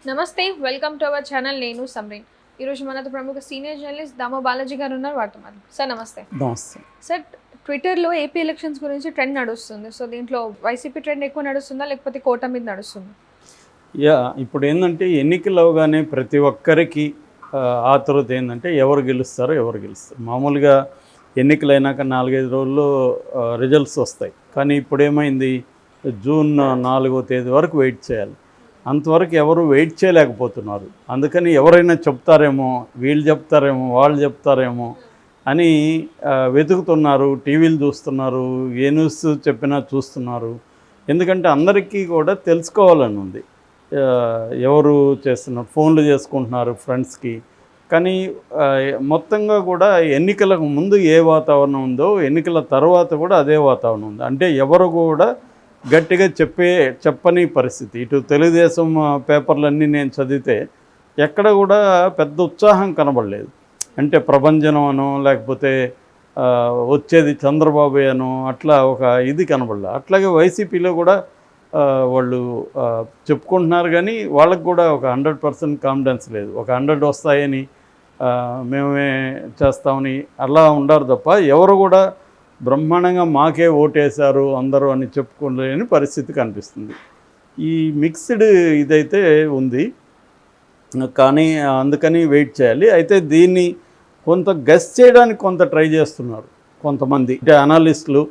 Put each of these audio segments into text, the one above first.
నమస్తే, welcome to our channel. నేను సమ్రీన్. ఈరోజు మనతో ప్రముఖ సీనియర్ జర్నలిస్ట్ దామో బాలాజీ గారు ఉన్నారు. వారితో సార్ నమస్తే. నమస్తే సార్, ట్విట్టర్లో ఏపీ ఎలక్షన్స్ గురించి ట్రెండ్ నడుస్తుంది. సో దీంట్లో వైసీపీ ట్రెండ్ ఎక్కువ నడుస్తుందా లేకపోతే కూటమి మీద నడుస్తుందా? ఇప్పుడు ఏంటంటే ఎన్నికలు అవగానే ప్రతి ఒక్కరికి ఆతృత ఏంటంటే ఎవరు గెలుస్తారు. మామూలుగా ఎన్నికలైనాక 4-5 రోజుల్లో రిజల్ట్స్ వస్తాయి. కానీ ఇప్పుడేమైంది, జూన్ 4వ తేదీ వరకు వెయిట్ చేయాలి. అంతవరకు ఎవరు వెయిట్ చేయలేకపోతున్నారు. అందుకని ఎవరైనా చెప్తారేమో, వీళ్ళు చెప్తారేమో, వాళ్ళు చెప్తారేమో అని వెతుకుతున్నారు. టీవీలు చూస్తున్నారు, ఏ న్యూస్ చెప్పినా చూస్తున్నారు. ఎందుకంటే అందరికీ కూడా తెలుసుకోవాలని ఉంది. ఎవరు చేస్తున్నారు, ఫోన్లు చేసుకుంటున్నారు ఫ్రెండ్స్కి. కానీ మొత్తంగా కూడా ఎన్నికలకు ముందు ఏ వాతావరణం ఉందో ఎన్నికల తర్వాత కూడా అదే వాతావరణం ఉంది. అంటే ఎవరు కూడా గట్టిగా చెప్పని పరిస్థితి. ఇటు తెలుగుదేశం పేపర్లన్నీ నేను చదివితే ఎక్కడ కూడా పెద్ద ఉత్సాహం కనబడలేదు. అంటే ప్రభంజనం అనో లేకపోతే వచ్చేది చంద్రబాబు అనో అట్లా ఒక ఇది కనబడలేదు. అట్లాగే వైసీపీలో కూడా వాళ్ళు చెప్పుకుంటున్నారు, కానీ వాళ్ళకు కూడా ఒక 100% కాన్ఫిడెన్స్ లేదు. ఒక 100 వస్తాయని మేమే చేస్తామని అలా ఉండారు తప్ప ఎవరు కూడా బ్రహ్మాండంగా మాకే ఓటేశారు అందరూ అని చెప్పుకోలేని పరిస్థితి కనిపిస్తుంది. ఈ మిక్స్డ్ ఇదైతే ఉంది, కానీ అందుకని వెయిట్ చేయాలి. అయితే దీన్ని కొంత గెస్ చేయడానికి కొంత ట్రై చేస్తున్నారు కొంతమంది. అంటే అనలిస్టులు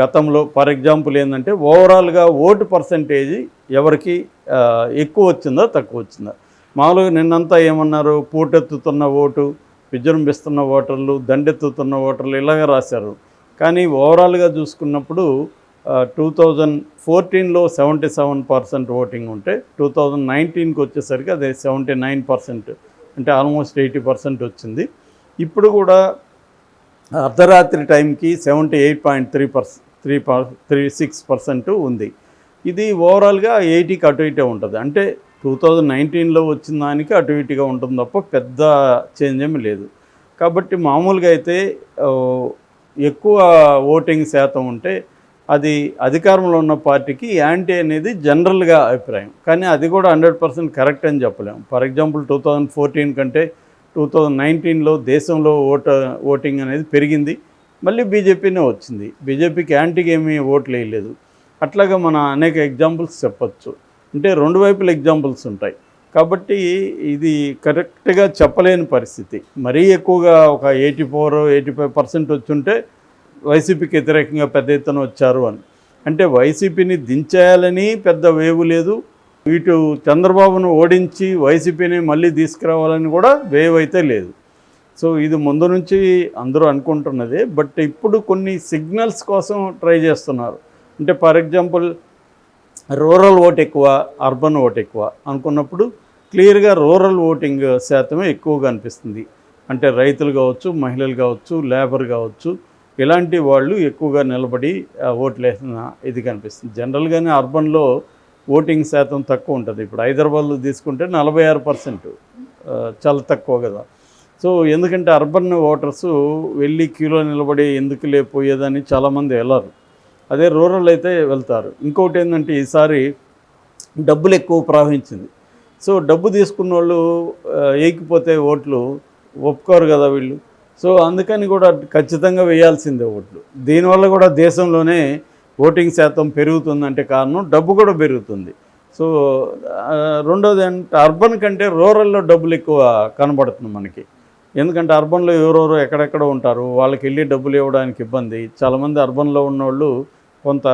గతంలో ఫర్ ఎగ్జాంపుల్ ఏంటంటే ఓవరాల్గా ఓటు పర్సంటేజ్ ఎవరికి ఎక్కువ వచ్చిందో తక్కువ వచ్చిందో. మామూలుగా నిన్నంతా ఏమన్నారు, పూటెత్తుతున్న ఓటు, విజృంభిస్తున్న ఓటర్లు, దండెత్తుతున్న ఓటర్లు ఇలాగ రాశారు. కానీ ఓవరాల్గా చూసుకున్నప్పుడు 2014లో 77% ఓటింగ్ ఉంటే 2019కి వచ్చేసరికి అదే 79%, అంటే ఆల్మోస్ట్ 80% వచ్చింది. ఇప్పుడు కూడా అర్ధరాత్రి టైంకి 78.36% ఉంది. ఇది ఓవరాల్గా 80కి అటు ఇటే ఉంటుంది. అంటే 2019లో వచ్చిన దానికి అటు ఇటుగా ఉంటుంది తప్ప పెద్ద చేంజ్ ఏమీ లేదు. కాబట్టి మామూలుగా అయితే ఎక్కువ ఓటింగ్ శాతం ఉంటే అది అధికారంలో ఉన్న పార్టీకి యాంటీ అనేది జనరల్గా అభిప్రాయం. కానీ అది కూడా 100% కరెక్ట్ అని చెప్పలేము. ఫర్ ఎగ్జాంపుల్ 2014 కంటే 2019లో దేశంలో ఓటింగ్ అనేది పెరిగింది. మళ్ళీ బీజేపీనే వచ్చింది. బీజేపీకి యాంటీకి ఏమీ ఓట్లు వేయలేదు. అట్లాగా మన అనేక ఎగ్జాంపుల్స్ చెప్పచ్చు. అంటే రెండు వైపుల ఎగ్జాంపుల్స్ ఉంటాయి. కాబట్టి ఇది కరెక్ట్గా చెప్పలేని పరిస్థితి. మరీ ఎక్కువగా ఒక 84-85% వచ్చుంటే వైసీపీకి వ్యతిరేకంగా పెద్ద ఎత్తున వచ్చారు అని. అంటే వైసీపీని దించేయాలని పెద్ద వేవు లేదు. ఇటు చంద్రబాబును ఓడించి వైసీపీని మళ్ళీ తీసుకురావాలని కూడా వేవ్ అయితే లేదు. సో ఇది ముందు నుంచి అందరూ అనుకుంటున్నదే. బట్ ఇప్పుడు కొన్ని సిగ్నల్స్ కోసం ట్రై చేస్తున్నారు. అంటే ఫర్ ఎగ్జాంపుల్ రూరల్ ఓట్ ఎక్కువ, అర్బన్ ఓట్ ఎక్కువ అనుకున్నప్పుడు క్లియర్గా రూరల్ ఓటింగ్ శాతమే ఎక్కువగా అనిపిస్తుంది. అంటే రైతులు కావచ్చు, మహిళలు కావచ్చు, లేబర్ కావచ్చు, ఇలాంటి వాళ్ళు ఎక్కువగా నిలబడి ఓట్లు వేసిన ఇది కనిపిస్తుంది. జనరల్గానే అర్బన్లో ఓటింగ్ శాతం తక్కువ ఉంటుంది. ఇప్పుడు హైదరాబాద్లో తీసుకుంటే 46%, చాలా తక్కువ కదా. సో ఎందుకంటే అర్బన్ ఓటర్స్ వెళ్ళి క్యూలో నిలబడి ఎందుకు లేకపోయేదని చాలామంది వెళ్ళరు. అదే రూరల్ అయితే వెళ్తారు. ఇంకొకటి ఏంటంటే ఈసారి డబ్బులు ఎక్కువ ప్రవహించింది. సో డబ్బు తీసుకున్న వాళ్ళు ఏకిపోతే ఓట్లు ఒప్పుకోరు కదా వీళ్ళు. సో అందుకని కూడా ఖచ్చితంగా వేయాల్సిందే ఓట్లు. దీనివల్ల కూడా దేశంలోనే ఓటింగ్ శాతం పెరుగుతుందంటే కారణం డబ్బు కూడా పెరుగుతుంది. సో రెండోది అంటే అర్బన్ కంటే రూరల్లో డబ్బులు ఎక్కువ కనబడుతుంది మనకి. ఎందుకంటే అర్బన్లో ఎవరెవరో ఎక్కడెక్కడ ఉంటారు, వాళ్ళకి వెళ్ళి డబ్బులు ఇవ్వడానికి ఇబ్బంది. చాలామంది అర్బన్లో ఉన్నవాళ్ళు కొంత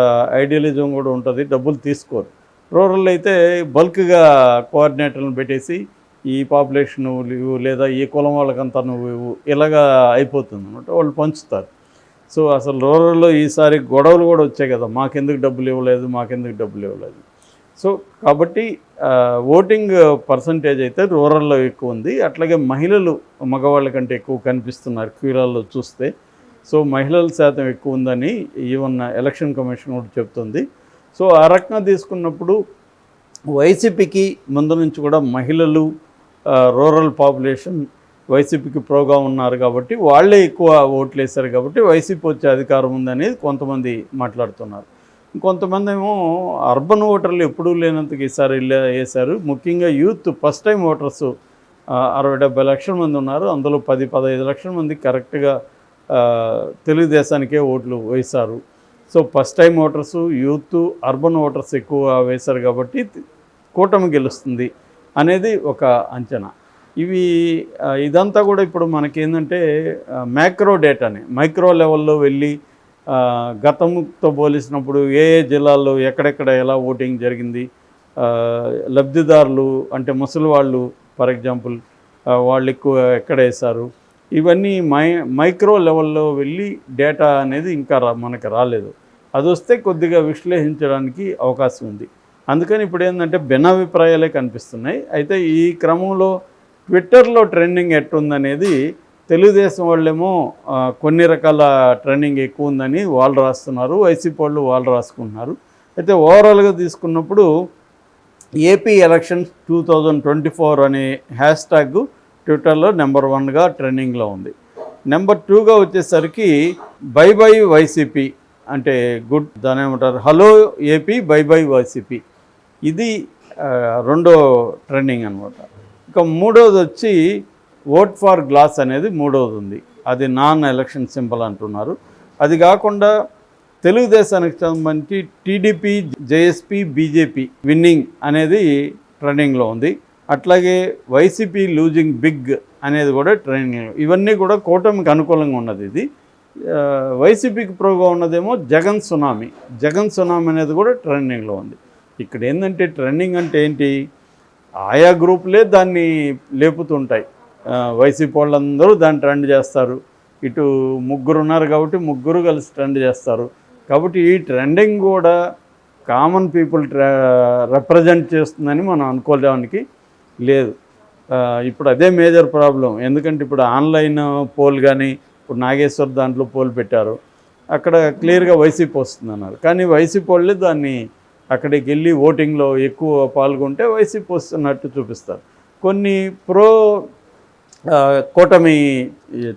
ఐడియలిజం కూడా ఉంటుంది, డబ్బులు తీసుకోరు. రూరల్ అయితే బల్క్గా కోఆర్డినేటర్లను పెట్టేసి ఈ పాపులేషన్ నువ్వు లేదా ఈ కులం వాళ్ళకంతా నువ్వు ఇలాగా అయిపోతుంది అనమాట, వాళ్ళు పంచుతారు. సో అసలు రూరల్లో ఈసారి గొడవలు కూడా వచ్చాయి కదా, మాకెందుకు డబ్బులు ఇవ్వలేదు. సో కాబట్టి ఓటింగ్ పర్సంటేజ్ అయితే రూరల్లో ఎక్కువ ఉంది. అట్లాగే మహిళలు మగవాళ్ళ కంటే ఎక్కువ కనిపిస్తున్నారు క్యూరాల్లో చూస్తే. సో మహిళల శాతం ఎక్కువ ఉందని ఈవెన్ ఎలక్షన్ కమిషన్ కూడా చెప్తుంది. సో ఆ రకంగా తీసుకున్నప్పుడు వైసీపీకి ముందు నుంచి కూడా మహిళలు, రూరల్ పాపులేషన్ వైసీపీకి ప్రోగా ఉన్నారు కాబట్టి వాళ్ళే ఎక్కువ ఓట్లు వేశారు కాబట్టి వైసీపీ వచ్చే అధికారం ఉందనేది కొంతమంది మాట్లాడుతున్నారు. ఇంకొంతమంది ఏమో అర్బన్ ఓటర్లు ఎప్పుడూ లేనంతగా ఈసారి వేశారు. ముఖ్యంగా యూత్ ఫస్ట్ టైం ఓటర్స్ 60-70 లక్షల మంది ఉన్నారు. అందులో 10-15 లక్షల మంది కరెక్ట్గా తెలుగుదేశానికే ఓట్లు వేశారు. So first time voters, youth, urban voters ఎక్కువ వేశారు కాబట్టి కూటమి గెలుస్తుంది అనేది ఒక అంచనా. ఇదంతా కూడా ఇప్పుడు మనకేంటంటే మ్యాక్రో డేటాని మైక్రో లెవెల్లో వెళ్ళి గతంతో పోలిసినప్పుడు ఏ జిల్లాల్లో ఎక్కడెక్కడ ఎలా ఓటింగ్ జరిగింది, లబ్ధిదారులు అంటే ముసలి వాళ్ళు ఫర్ ఎగ్జాంపుల్ వాళ్ళు ఎక్కువ ఎక్కడ వేశారు, ఇవన్నీ మైక్రో లెవెల్లో వెళ్ళి డేటా అనేది ఇంకా మనకు రాలేదు. అది వస్తే కొద్దిగా విశ్లేషించడానికి అవకాశం ఉంది. అందుకని ఇప్పుడు ఏంటంటే భిన్నాభిప్రాయాలే కనిపిస్తున్నాయి. అయితే ఈ క్రమంలో ట్విట్టర్లో ట్రెండింగ్ ఎట్టుందనేది తెలుగుదేశం వాళ్ళేమో కొన్ని రకాల ట్రెండింగ్ ఎక్కువ ఉందని వాళ్ళు రాస్తున్నారు, వైసీపీ వాళ్ళు రాసుకుంటున్నారు. అయితే ఓవరాల్గా తీసుకున్నప్పుడు ఏపీ ఎలక్షన్స్ 2024 అనే హ్యాష్ ట్యాగ్ ట్విట్టర్లో నెంబర్ 1గా ట్రెండింగ్లో ఉంది. నెంబర్ 2గా వచ్చేసరికి బై బై వైసీపీ అంటే గుడ్ దాని ఏమంటారు hello AP by by YCP, ఇది రెండో ట్రెండింగ్ అనమాట. ఇక మూడోది వచ్చి ఓట్ ఫర్ గ్లాస్ అనేది మూడోది ఉంది. అది నాన్ ఎలక్షన్ సింబల్ అంటున్నారు. అది కాకుండా తెలుగుదేశానికి సంబంధించి టీడీపీ, జేఎస్పీ, బీజేపీ విన్నింగ్ అనేది ట్రెండింగ్లో ఉంది. అట్లాగే వైసీపీ లూజింగ్ బిగ్ అనేది కూడా ట్రెండింగ్లో. ఇవన్నీ కూడా కూటమికి అనుకూలంగా ఉన్నది. ఇది వైసీపీకి ప్రోగా ఉన్నదేమో జగన్ సునామీ అనేది కూడా ట్రెండింగ్లో ఉంది. ఇక్కడ ఏంటంటే ట్రెండింగ్ అంటే ఏంటి, ఆయా గ్రూపులే దాన్ని లేపుతుంటాయి. వైసీపీ వాళ్ళందరూ దాన్ని ట్రెండ్ చేస్తారు. ఇటు ముగ్గురు ఉన్నారు కాబట్టి ముగ్గురు కలిసి ట్రెండ్ చేస్తారు. కాబట్టి ఈ ట్రెండింగ్ కూడా కామన్ పీపుల్ రిప్రజెంట్ చేస్తుందని మనం అనుకోవడానికి లేదు. ఇప్పుడు అదే మేజర్ ప్రాబ్లం. ఎందుకంటే ఇప్పుడు ఆన్లైన్ పోల్ కానీ ఇప్పుడు నాగేశ్వర్ దాంట్లో పోల్ పెట్టారు, అక్కడ క్లియర్గా వైసీపీ వస్తుందన్నారు. కానీ వైసీపీ వాళ్ళే దాన్ని అక్కడికి వెళ్ళి ఓటింగ్లో ఎక్కువ పాల్గొంటే వైసీపీ వస్తున్నట్టు చూపిస్తారు. కొన్ని కూటమి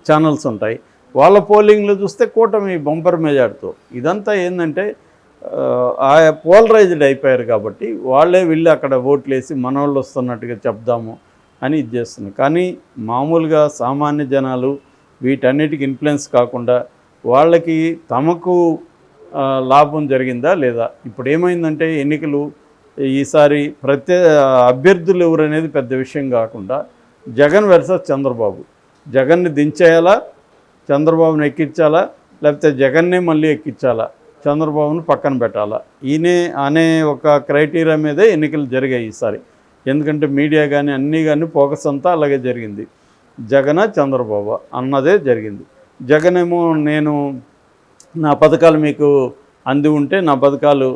ఛానల్స్ ఉంటాయి, వాళ్ళ పోలింగ్లో చూస్తే కూటమి బంపర్ మెజార్టీతో. ఇదంతా ఏంటంటే పోలరైజ్డ్ అయిపోయారు కాబట్టి వాళ్ళే వెళ్ళి అక్కడ ఓట్లు వేసి మన వాళ్ళు వస్తున్నట్టుగా చెప్దాము అని ఇది చేస్తున్నారు. కానీ మామూలుగా సామాన్య జనాలు వీటన్నిటికి ఇన్ఫ్లుయెన్స్ కాకుండా వాళ్ళకి తమకు లాభం జరిగిందా లేదా. ఇప్పుడు ఏమైందంటే ఎన్నికలు ఈసారి అభ్యర్థులు ఎవరనేది పెద్ద విషయం కాకుండా జగన్ వర్సెస్ చంద్రబాబు, జగన్ని దించేయాలా, చంద్రబాబుని ఎక్కించాలా, లేకపోతే జగన్నే మళ్ళీ ఎక్కించాలా, చంద్రబాబును పక్కన పెట్టాలా, ఈయనే అనే ఒక క్రైటీరియా మీదే ఎన్నికలు జరిగాయి ఈసారి. ఎందుకంటే మీడియా కానీ అన్నీ కానీ ఫోకస్ అంతా అలాగే జరిగింది. జగన్ చంద్రబాబు అన్నదే జరిగింది. జగన్ ఏమో నేను నా పథకాలు మీకు అంది ఉంటే, నా పథకాలు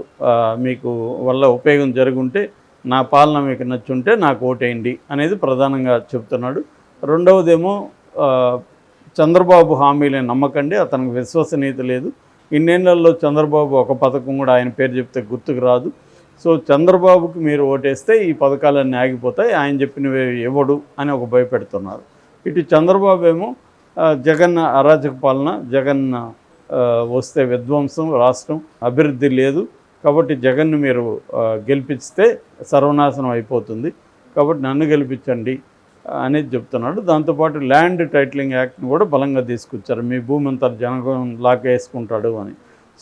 మీకు వల్ల ఉపయోగం జరుగుంటే, నా పాలన మీకు నచ్చుంటే నాకు ఓటేయండి అనేది ప్రధానంగా చెప్తున్నాడు. రెండవదేమో చంద్రబాబు హామీలే నమ్మకండి, అతనికి విశ్వసనీయత లేదు. ఇన్నేళ్లలో చంద్రబాబు ఒక పథకం కూడా ఆయన పేరు చెప్తే గుర్తుకు రాదు. సో చంద్రబాబుకి మీరు ఓటేస్తే ఈ పథకాలన్నీ ఆగిపోతాయి, ఆయన చెప్పినవి ఇవ్వడు అని ఒక భయపెడుతున్నారు. ఇటు చంద్రబాబు ఏమో జగన్ అరాచక పాలన, జగన్ వస్తే విధ్వంసం, రాష్ట్రం అభివృద్ధి లేదు, కాబట్టి జగన్ను మీరు గెలిపిస్తే సర్వనాశనం అయిపోతుంది, కాబట్టి నన్ను గెలిపించండి అనేది చెప్తున్నాడు. దాంతోపాటు ల్యాండ్ టైటిలింగ్ యాక్ట్ని కూడా బలంగా తీసుకొచ్చారు, మీ భూమి అంతా జనగం లాగేసుకుంటాడు అని.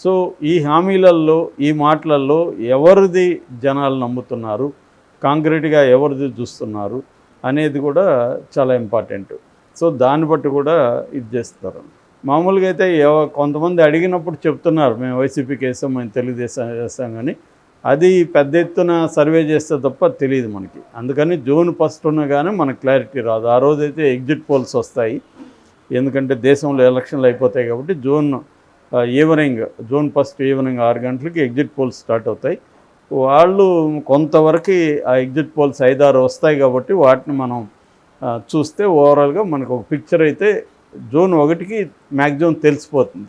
సో ఈ హామీలలో, ఈ మాటలలో ఎవరిది జనాలు నమ్ముతున్నారు, కాంక్రీట్గా ఎవరిది చూస్తున్నారు అనేది కూడా చాలా ఇంపార్టెంట్. సో దాన్ని బట్టి కూడా ఇది చేస్తారు. మామూలుగా అయితే కొంతమంది అడిగినప్పుడు చెప్తున్నారు మేము వైసీపీకి వేసాం, మేము తెలుగుదేశం వేస్తాం, కానీ అది పెద్ద ఎత్తున సర్వే చేస్తే తప్ప తెలియదు మనకి. అందుకని జూన్ 1 కానీ మనకు క్లారిటీ రాదు. ఆ రోజైతే ఎగ్జిట్ పోల్స్ వస్తాయి, ఎందుకంటే దేశంలో ఎలక్షన్లు అయిపోతాయి కాబట్టి జూన్ 1 ఈవినింగ్ 6 గంటలకి ఎగ్జిట్ పోల్స్ స్టార్ట్ అవుతాయి. వాళ్ళు కొంతవరకు ఆ ఎగ్జిట్ పోల్స్ 5-6 వస్తాయి కాబట్టి వాటిని మనం చూస్తే ఓవరాల్గా మనకు ఒక పిక్చర్ అయితే జూన్ 1కి మ్యాక్సిమం తెలిసిపోతుంది.